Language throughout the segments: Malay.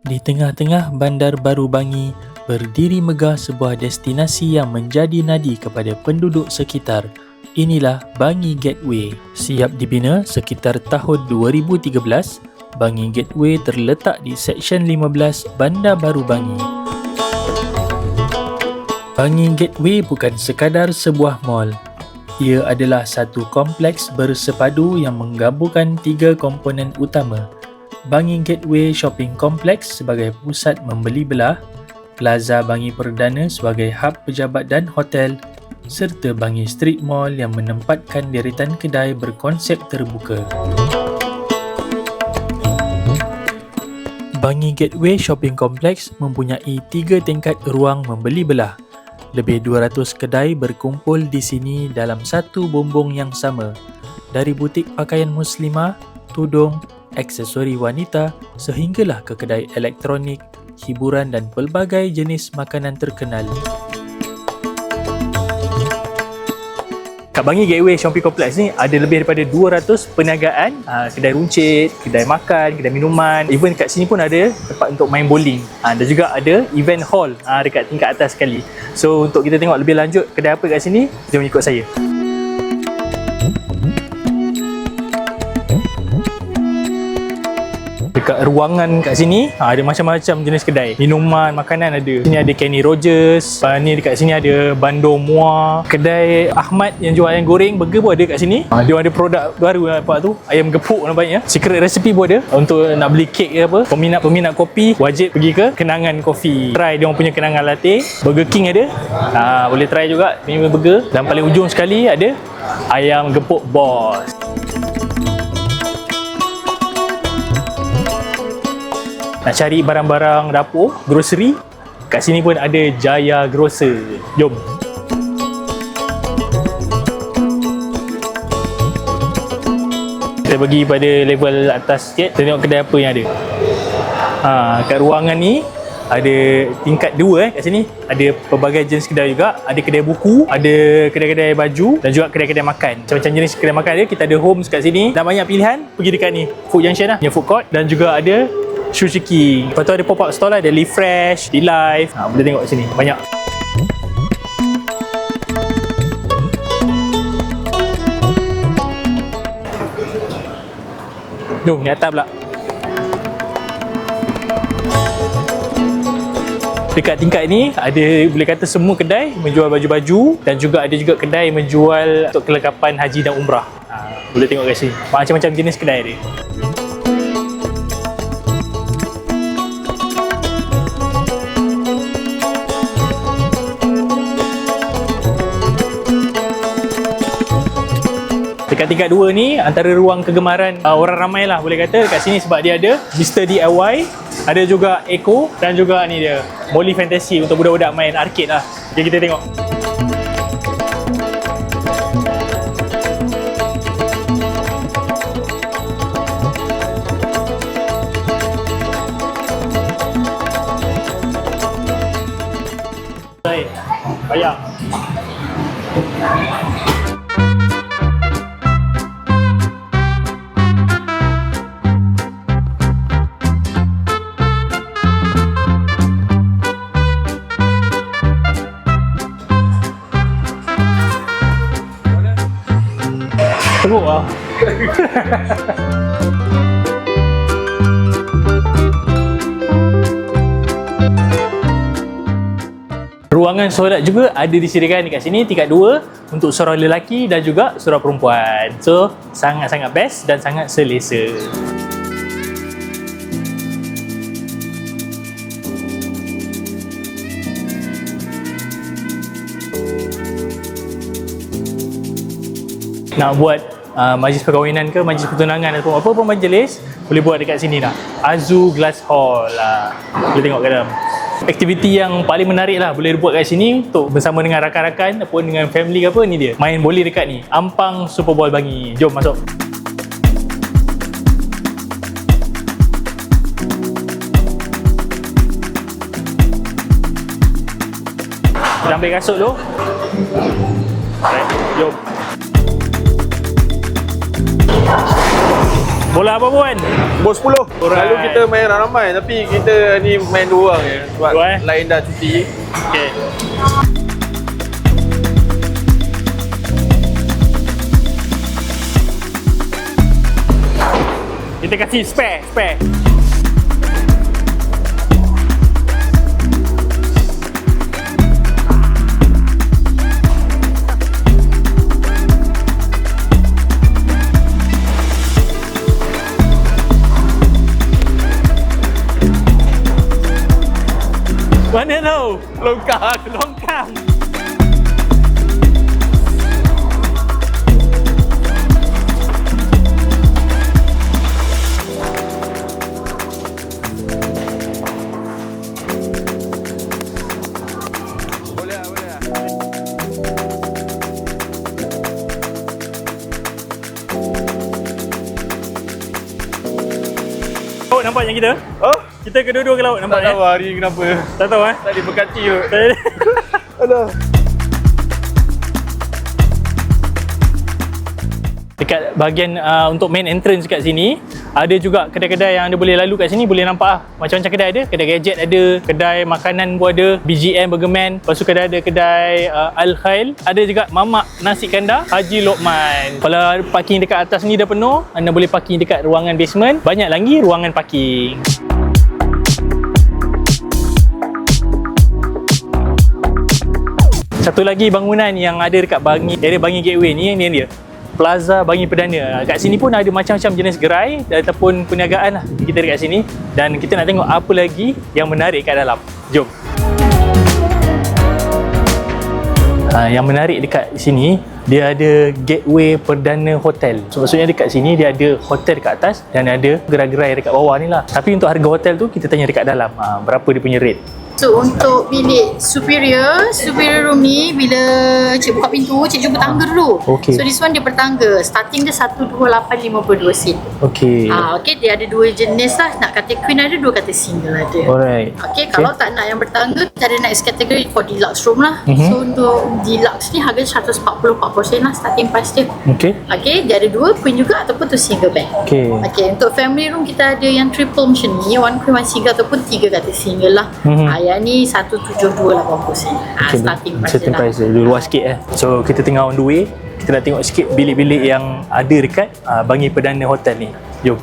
Di tengah-tengah Bandar Baru Bangi, berdiri megah sebuah destinasi yang menjadi nadi kepada penduduk sekitar. Inilah Bangi Gateway. Siap dibina sekitar tahun 2013, Bangi Gateway terletak di Seksyen 15 Bandar Baru Bangi. Bangi Gateway bukan sekadar sebuah mall. Ia adalah satu kompleks bersepadu yang menggabungkan tiga komponen utama. Bangi Gateway Shopping Complex sebagai pusat membeli belah, Plaza Bangi Perdana sebagai hub pejabat dan hotel, serta Bangi Street Mall yang menempatkan deretan kedai berkonsep terbuka. Bangi Gateway Shopping Complex mempunyai 3 tingkat ruang membeli belah. Lebih 200 kedai berkumpul di sini dalam satu bumbung yang sama. Dari butik pakaian muslimah, tudung, aksesori wanita sehinggalah ke kedai elektronik, hiburan dan pelbagai jenis makanan terkenal. Kat Bangi Gateway Shopping Complex ni ada lebih daripada 200 perniagaan, kedai runcit, kedai makan, kedai minuman. Even kat sini pun ada tempat untuk main bowling. Dan juga ada event hall dekat tingkat atas sekali. So untuk kita tengok lebih lanjut kedai apa kat sini, jom ikut saya. Dekat ruangan kat sini ada macam-macam jenis kedai. Minuman, makanan ada. Sini ada Kenny Rogers. Ni dekat sini ada Bandung Muar. Kedai Ahmad yang jual ayam goreng, burger pun ada kat sini. Dia ada produk baru nampak tu, ayam gepuk nampaknya. Secret recipe pun ada. Untuk nak beli kek ke apa, peminat kopi wajib pergi ke Kenangan Coffee. Try dia orang punya kenangan latte. Burger King ada. Boleh try juga ni burger. Dan paling ujung sekali ada ayam gepuk Boss. Nak cari barang-barang dapur, grocery, kat sini pun ada Jaya Grocer. Jom. Kita pergi pada level atas sikit, kita tengok kedai apa yang ada. Kat ruangan ni ada tingkat 2 kat sini. Ada pelbagai jenis kedai juga. Ada kedai buku, ada kedai-kedai baju dan juga kedai-kedai makan. Macam-macam jenis kedai makan dia. Kita ada Homes kat sini. Dan banyak pilihan, pergi dekat ni Food Junction lah, yang food court. Dan juga ada Suzuki. Lepas tu ada pop-up store lah, ada Live Fresh, D-Live. Boleh tengok kat sini, banyak. Jom, ni atas pula. Dekat tingkat ni ada, boleh kata semua kedai menjual baju-baju. Dan juga ada juga kedai menjual untuk kelengkapan haji dan umrah. Boleh tengok kat sini, macam-macam jenis kedai dia. Dekat tingkat 2 ni antara ruang kegemaran orang ramai lah boleh kata dekat sini, sebab dia ada Mr. DIY, ada juga Echo dan juga ni dia Molly Fantasy untuk budak-budak main arcade lah. Jadi kita tengok. Baik, bayar. Teruk lah. Ruangan solat juga ada disediakan dekat sini, tingkat 2 untuk seorang lelaki dan juga seorang perempuan. So, sangat-sangat best dan sangat selesa. Nak buat majlis perkahwinan ke, majlis pertunangan ataupun apa pun majlis, boleh buat dekat sini lah. Azu Glass Hall lah. Boleh tengok ke dalam. Aktiviti yang paling menarik lah boleh buat kat sini untuk bersama dengan rakan-rakan ataupun dengan family ke apa, ni dia. Main boleh dekat ni, Ampang Super Bowl Bangi. Jom masuk. Kita ambil kasut tu. Alright, jom. Bola apa Puan? Bos 10. Alright. Selalu kita main ramai tapi kita ni main 2 orang je. Sebab lain dah cuti. Okay. Kita kasih spare. Mana tahu? Longkang. Boleh lah. Laut nampak yang kita? Oh, Kita kedua-dua ke laut nampak tak tahu hari ni kenapa. Tak tahu Tak diberkati kot. Alah. Alah. Dekat bahagian untuk main entrance kat sini, ada juga kedai-kedai yang anda boleh lalu kat sini, boleh nampak lah. Macam-macam kedai ada, kedai gadget ada, kedai makanan pun ada, BGM, Burgerman. Lepas tu kedai ada kedai Al-Khail. Ada juga Mamak Nasi Kandar, Haji Lokman. Kalau parking dekat atas ni dah penuh, anda boleh parking dekat ruangan basement. Banyak lagi ruangan parking. Satu lagi bangunan yang ada dekat area Bangi Gateway ni dia. Plaza Bangi Perdana. Kat sini pun ada macam-macam jenis gerai ataupun perniagaan lah kita dekat sini, dan kita nak tengok apa lagi yang menarik kat dalam. Jom. Yang menarik dekat sini, dia ada Gateway Perdana Hotel. So, maksudnya dekat sini dia ada hotel dekat atas dan ada gerai-gerai dekat bawah ni lah. Tapi untuk harga hotel tu kita tanya dekat dalam, berapa dia punya rate. So untuk bilik superior room ni, bila cik buka pintu, cik jumpa tangga dulu. Okay. So this one dia bertangga. Starting dia 12852 sen. Okay. Okay, dia ada dua jenis lah. Nak kata queen ada, dua kata single ada. Alright. Okay, kalau tak nak yang bertangga, kita ada next category for deluxe room lah. So untuk deluxe ni harga 144 sen lah starting price dia. Okay. Okay, dia ada dua queen juga ataupun tu single bed. Okay. Okay, untuk family room kita ada yang triple macam ni, one queen, one single ataupun tiga kata single lah. Yang ni 17280 sen. Starting price Starting dia price dia luas sikit So kita tengah on the way. Kita nak tengok sikit bilik-bilik yang ada dekat Bangi Perdana Hotel ni. Jom.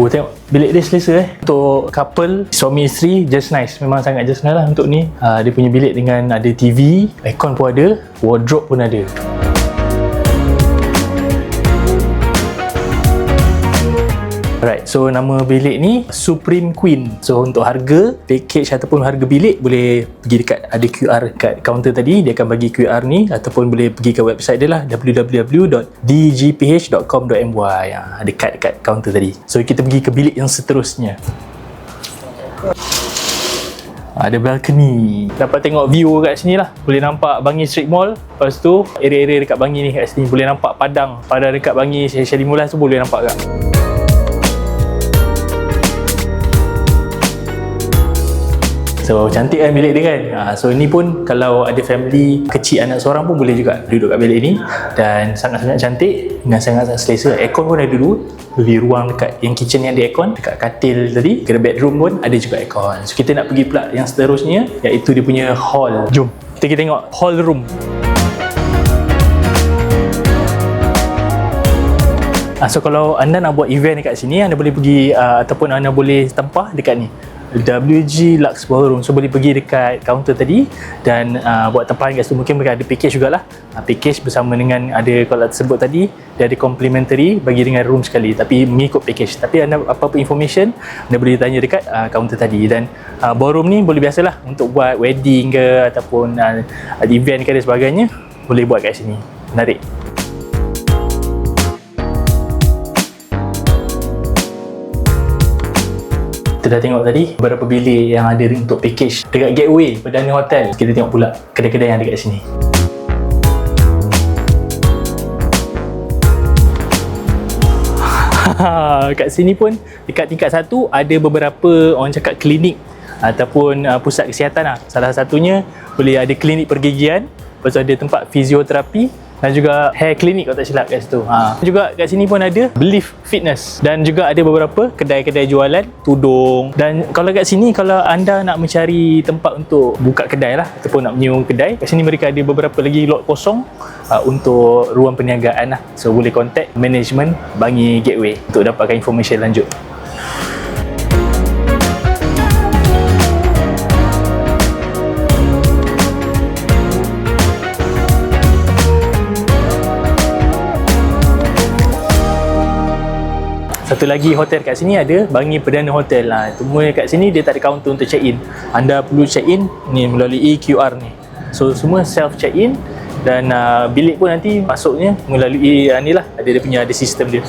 Tengok bilik dia selesa Untuk couple, suami isteri, just nice. Memang sangat just nice lah untuk ni. Dia punya bilik dengan ada TV, aircon pun ada, wardrobe pun ada. Alright, so nama bilik ni Supreme Queen. So untuk harga package ataupun harga bilik, boleh pergi dekat, ada QR kat kaunter tadi, dia akan bagi QR ni, ataupun boleh pergi ke website dia lah, www.dgph.com.my. Ada kad dekat kaunter tadi. So kita pergi ke bilik yang seterusnya. Ada balcony, dapat tengok view kat sini lah. Boleh nampak Bangi Street Mall. Lepas tu area-area dekat Bangi ni kat sini, boleh nampak Padang dekat Bangi Syed 15 tu boleh nampak kat. So cantik kan bilik dia kan. So ni pun kalau ada family kecil anak seorang pun boleh juga duduk kat bilik ni, dan sangat-sangat cantik dengan sangat-sangat selesa. Aircon pun ada dua. Lebih ruang dekat yang kitchen yang ada aircon, dekat katil tadi, dekat bedroom pun ada juga aircon. So kita nak pergi pula yang seterusnya, iaitu dia punya hall. Jom kita pergi tengok hall room. So kalau anda nak buat event dekat sini, anda boleh pergi ataupun anda boleh tempah dekat ni, WG Lux Ballroom. So boleh pergi dekat kaunter tadi dan buat tempahan kat situ. Mungkin mereka ada package jugalah. Package bersama dengan ada, kalau tersebut tadi dia ada complimentary bagi dengan room sekali, tapi mengikut package. Tapi anda apa-apa information anda boleh tanya dekat kaunter tadi. Dan ballroom ni boleh biasalah untuk buat wedding ke ataupun event ke dan sebagainya, boleh buat kat sini. Menarik. Kita dah tengok tadi beberapa bilik yang ada untuk package dekat Gateway Perdana Hotel. Kita tengok pula kedai-kedai yang ada kat sini. Kat sini pun dekat tingkat 1 ada beberapa orang cakap klinik ataupun pusat kesihatan lah. Salah satunya boleh ada klinik pergigian, lepas tu ada tempat fizioterapi dan juga hair clinic kalau tak silap kat situ. Juga kat sini pun ada Belief Fitness dan juga ada beberapa kedai-kedai jualan tudung. Dan kalau kat sini, kalau anda nak mencari tempat untuk buka kedai lah ataupun nak menyewa kedai, kat sini mereka ada beberapa lagi lot kosong untuk ruang perniagaan lah. So boleh contact management Bangi Gateway untuk dapatkan information lanjut. Satu lagi hotel kat sini ada Bangi Perdana Hotel lah. Semua kat sini dia tak ada kaunter untuk check in. Anda perlu check in ni melalui QR ni. So semua self check in dan bilik pun nanti masuknya melalui ni lah, ada sistem dia.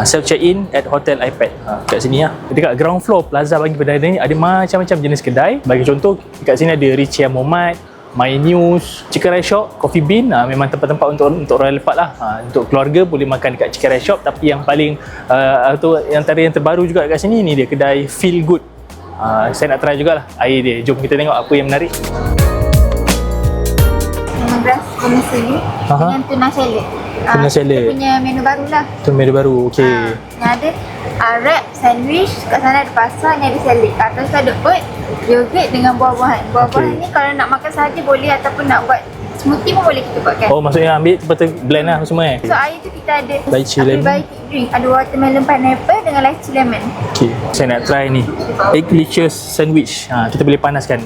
Self check in at Hotel iPad. Kat sini lah. Dekat ground floor Plaza Bangi Perdana ni ada macam-macam jenis kedai. Bagi contoh, kat sini ada Richia Mohamad, My News, Chicken Rice Shop, Coffee Bean. Memang tempat-tempat untuk orang lepak lah. Untuk keluarga boleh makan dekat Chicken Rice Shop. Tapi yang paling antara yang terbaru juga kat sini ni dia kedai Feel Good. Saya nak try jugalah air dia. Jom kita tengok apa yang menarik. Beras komisili dengan tuna salad. Tuna salad. Kita punya menu baru lah. Tu menu baru, okey. Yang ada wrap, sandwich, kat sana ada pasar, ni ada salad. Kat atas ada oat, yogurt dengan buah-buahan. Buah-buahan ni kalau nak makan sahaja boleh ataupun nak buat smoothie pun boleh kita buatkan. Oh, maksudnya ambil lepas tu blend lah semua So air tu kita ada lychee lemon. probiotic drink. Ada watermelon pineapple dengan lychee lemon. Okey, saya nak try ni. Egglicious sandwich. Kita boleh panaskan.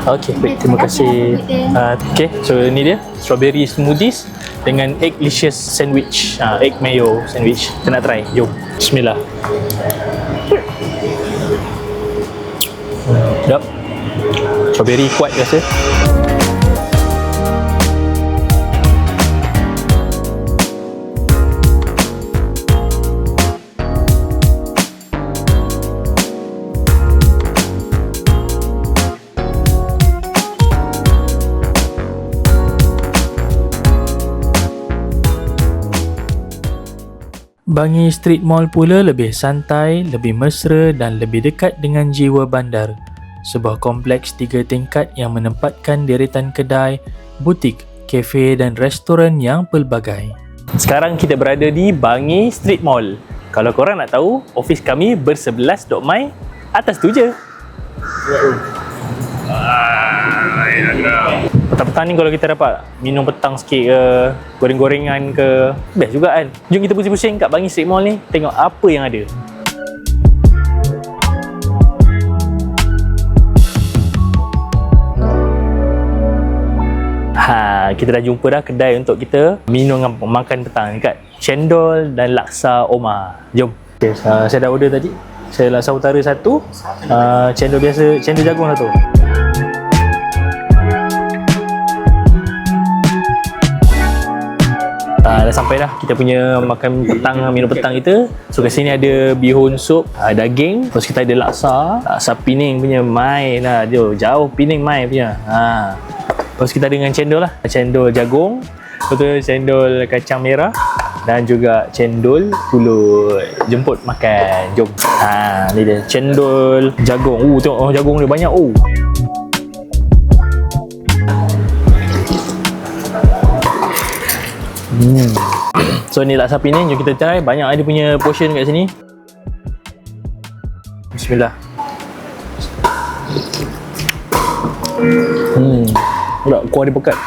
Okey, baik, terima kasih. Okey, so ni dia strawberry smoothies dengan egglicious sandwich, egg mayo sandwich. Kita nak try. Jom. Bismillah. Sedap. Strawberry kuat rasa. Bangi Street Mall pula lebih santai, lebih mesra dan lebih dekat dengan jiwa bandar. Sebuah kompleks 3 tingkat yang menempatkan deretan kedai, butik, kafe dan restoran yang pelbagai. Sekarang kita berada di Bangi Street Mall. Kalau korang nak tahu, ofis kami bersebelas Dok Mai. Atas tu je. Petang-petang ni kalau kita dapat minum petang sikit ke, goreng-gorengan ke, best juga kan. Jom kita pusing-pusing kat Bangi Street Mall ni, tengok apa yang ada. Kita dah jumpa dah kedai untuk kita minum dan makan petang dekat Cendol dan Laksa Omar. Jom. Okay, saya dah order tadi. Saya laksa utara satu, cendol biasa, cendol jagung satu. Dah sampai dah kita punya makan petang, minum petang kita. So kat sini ada bihun sup, daging, terus kita ada laksa Pining punya mai lah, jauh Pining mai punya. Terus kita dengan cendol lah, cendol jagung, lepas cendol kacang merah dan juga cendol pulut. Jemput makan, jom. Ni dia cendol jagung. Tengok jagung dia banyak. So ni laksa Pining, jom kita try. Banyak ada punya portion kat sini. Bismillah. Pula kuah dia pekat.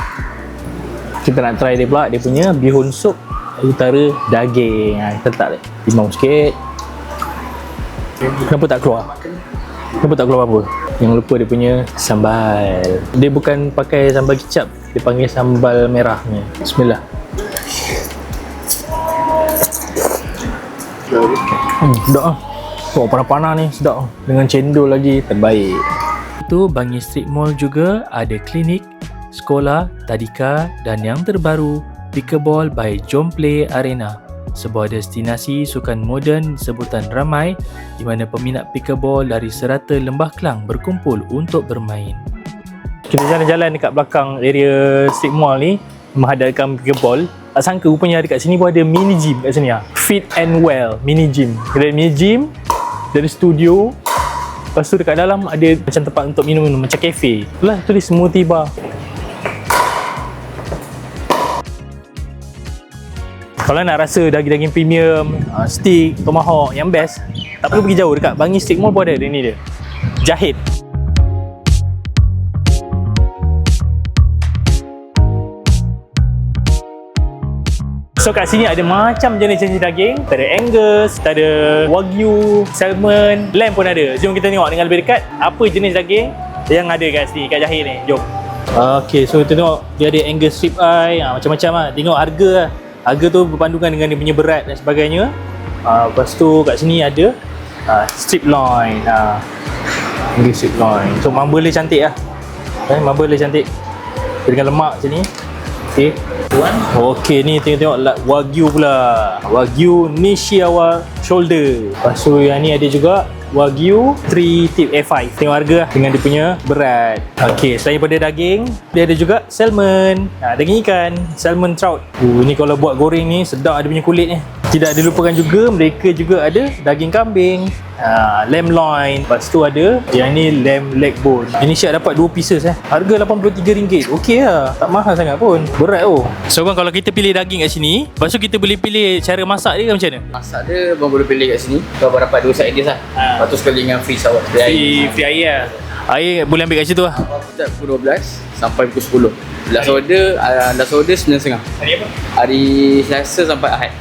Kita nak try dia pula, dia punya bihun sup utara daging. Kita letak limau sikit. Kenapa tak keluar? Kenapa tak keluar apa? Jangan lupa dia punya sambal. Dia bukan pakai sambal kicap, dia panggil sambal merah ni. Bismillah. Sedap lah. Panas-panas ni, sedap. Dengan cendol lagi, terbaik. Itu Bangi Street Mall juga ada klinik, sekolah, tadika dan yang terbaru Pickleball by Jom Play Arena, sebuah destinasi sukan moden sebutan ramai di mana peminat pickleball dari serata Lembah Kelang berkumpul untuk bermain. Kita jalan-jalan dekat belakang area Street Mall ni, menghadapkan Gempol. Tak sangka rupanya dekat sini pun ada mini gym kat sini lah. Fit and Well mini gym. Kita ada mini gym, dari studio. Lepas tu dekat dalam ada macam tempat untuk minum-minum, macam kafe. Itulah tulis smoothie bar. Kalau nak rasa daging-daging premium, steak, tomahawk yang best, tak perlu pergi jauh, dekat Bangi Steak Mall pun ada ni dia. Jahit. So kat sini ada macam jenis-jenis daging. Kita ada Angus, kita ada Wagyu, Salmon, Lamb pun ada. Jom kita tengok dengan lebih dekat apa jenis daging yang ada kat sini, kat Jahit ni. Jom. Okay, so kita tengok dia ada Angus strip eye, macam-macam lah. Tengok harga lah. Harga tu berpandukan dengan dia punya berat dan sebagainya. Lepas tu kat sini ada strip loin. Angus strip loin. So mamba dia cantik lah. Mamba dia cantik. Dengan lemak macam ni. Okay. Okey, ni tengok Wagyu pula. Wagyu Nishiawa shoulder. Lepas tu yang ni ada juga Wagyu 3 tip A5. Tengok harga lah dengan dia punya berat. Okey, selain daripada daging, dia ada juga salmon. Daging ikan, salmon trout. Ni kalau buat goreng ni sedap ada punya kulit ni. Tidak dilupakan juga mereka juga ada daging kambing, lamb loin. Lepas tu ada yang ni lamb leg bone. Ini Syak dapat 2 pieces Harga RM83. Okey lah, tak mahal sangat pun. Berat So bang, kalau kita pilih daging kat sini, lepas tu kita boleh pilih cara masak dia macam mana? Masak dia bang boleh pilih kat sini. Kau dapat 2 side dish lah. Lepas tu sekali dengan free shower. Free air lah. Air boleh ambil kat situ lah. Start pukul 12 sampai pukul 10. Last order 9.30. Hari apa? Hari Selasa sampai Ahad.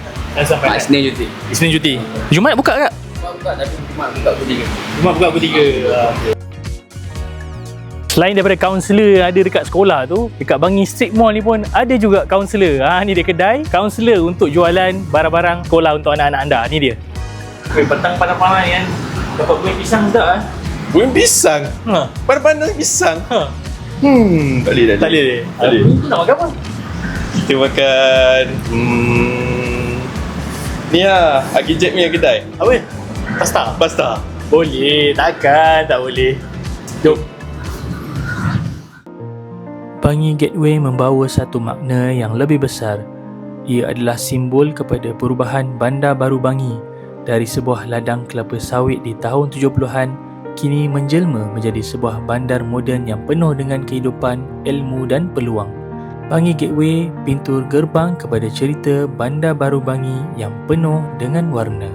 Sampai Isnin cuti. Isnin cuti. Jumaat buka tak? Buka tapi Jumaat buka pukul 3. Jumaat buka pukul 3. Selain daripada kaunselor yang ada dekat sekolah tu, dekat Bangi Street Mall ni pun ada juga kaunselor. Ni dia kedai kaunselor untuk jualan barang-barang sekolah untuk anak-anak anda. Ni dia. Petang panas-panas ni kan. Dapat goreng pisang sedap kan? Goreng pisang? Panas-panas pisang? Tak boleh. Tak boleh. Ni nak makan apa? Kita makan ni lah, Aki Jack punya kedai. Apa? Pasta? Boleh, takkan tak boleh. Jom. Bangi Gateway membawa satu makna yang lebih besar. Ia adalah simbol kepada perubahan Bandar Baru Bangi dari sebuah ladang kelapa sawit di tahun 70-an kini menjelma menjadi sebuah bandar moden yang penuh dengan kehidupan, ilmu dan peluang. Bangi Gateway, pintu gerbang kepada cerita Bandar Baru Bangi yang penuh dengan warna.